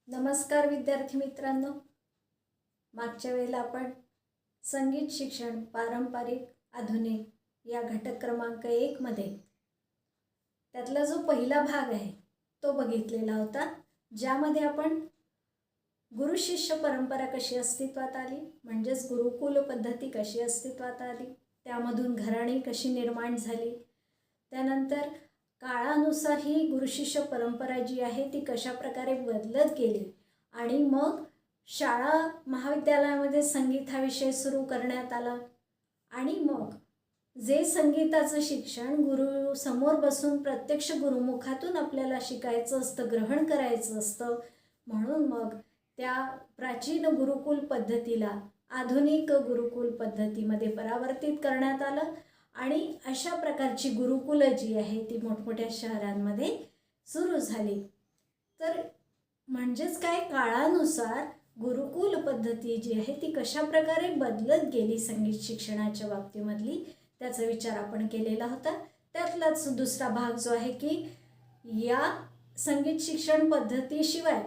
नमस्कार विद्यार्थी मित्रांनो, मागच्या वेळेला आपण संगीत शिक्षण पारंपरिक आधुनिक या घटक क्रमांक 1 मध्ये त्यातला जो पहिला भाग आहे तो बघितलेला होता, ज्यामध्ये आपण गुरु शिष्य परंपरा कशी अस्तित्वात आली, म्हणजेच गुरुकुल पद्धती कशी अस्तित्वात आली, त्यामधून घराणी कशी निर्माण झाली, त्यानंतर काळानुसार ही गुरुशिष्य परंपरा जी आहे ती कशा प्रकारे बदलत गेली आणि मग शाळा महाविद्यालयामध्ये संगीत हा विषय सुरू करण्यात आला आणि मग जे संगीताचं शिक्षण गुरु समोर बसून प्रत्यक्ष गुरुमुखातून आपल्याला शिकायचं असतं, ग्रहण करायचं असतं, म्हणून मग त्या प्राचीन गुरुकुल पद्धतीला आधुनिक गुरुकुल पद्धतीमध्ये परावर्तित करण्यात आलं आणि अशा प्रकारची गुरुकुलं जी आहे ती मोठमोठ्या शहरांमध्ये सुरू झाली। तर म्हणजेच काय, काळानुसार गुरुकुल पद्धती जी आहे ती कशा प्रकारे बदलत गेली संगीत शिक्षणाच्या बाबतीमधली, त्याचा विचार आपण केलेला होता। त्यातलाच दुसरा भाग जो आहे की या संगीत शिक्षण पद्धतीशिवाय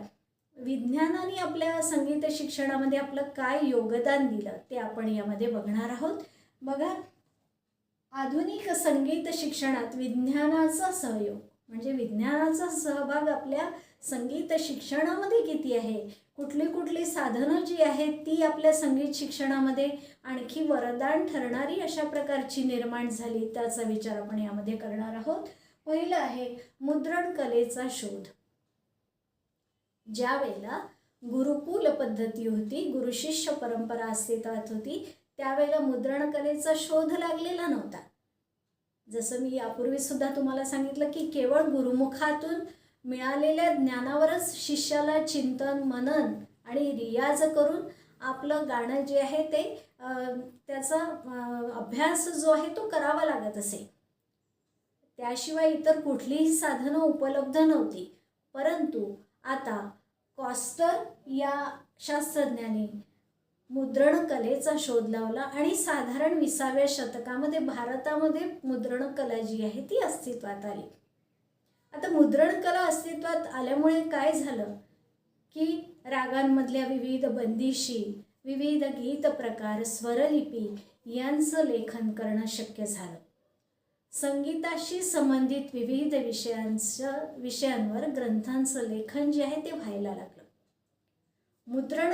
विज्ञानाने आपल्या संगीत शिक्षणामध्ये आपलं काय योगदान दिलं ते आपण यामध्ये बघणार आहोत। बघा, आधुनिक संगीत शिक्षणात विज्ञानाचा सहयोग म्हणजे विज्ञानाचा सहभाग आपल्या संगीत शिक्षणामध्ये किती आहे, कुठली कुठली साधनं जी आहेत ती आपल्या संगीत शिक्षणामध्ये आणखी वरदान ठरणारी अशा प्रकारची निर्माण झाली, त्याचा विचार आपण यामध्ये करणार आहोत। पहिलं आहे मुद्रण कलेचा शोध। ज्या वेळेला गुरुकुल पद्धती होती, गुरुशिष्य परंपरा अस्तित्वात होती, त्यावेळेला मुद्रण कलेचा शोध लागलेला नव्हता। जसं मी यापूर्वी सुद्धा तुम्हाला सांगितलं की केवळ गुरुमुखातून मिळालेल्या ज्ञानावरच शिष्याला चिंतन मनन आणि रियाज करून आपलं गाणं जे आहे ते त्याचा अभ्यास जो आहे तो करावा लागत असे, त्याशिवाय इतर कुठलीही साधनं उपलब्ध नव्हती। परंतु आता कॉस्टर या शास्त्रज्ञाने मुद्रण कलेचा शोध लावला आणि साधारण 20व्या शतकामध्ये भारतामध्ये मुद्रण कला जी आहे ती अस्तित्वात आली। आता मुद्रण कला अस्तित्वात आल्यामुळे काय झालं की रागांमधल्या विविध बंदिशी, विविध गीत प्रकार, स्वरलिपी यांचं लेखन करणं शक्य झालं। संगीताशी संबंधित विविध विषयांवर ग्रंथांचं लेखन जे आहे ते व्हायला लागलं। मुद्रण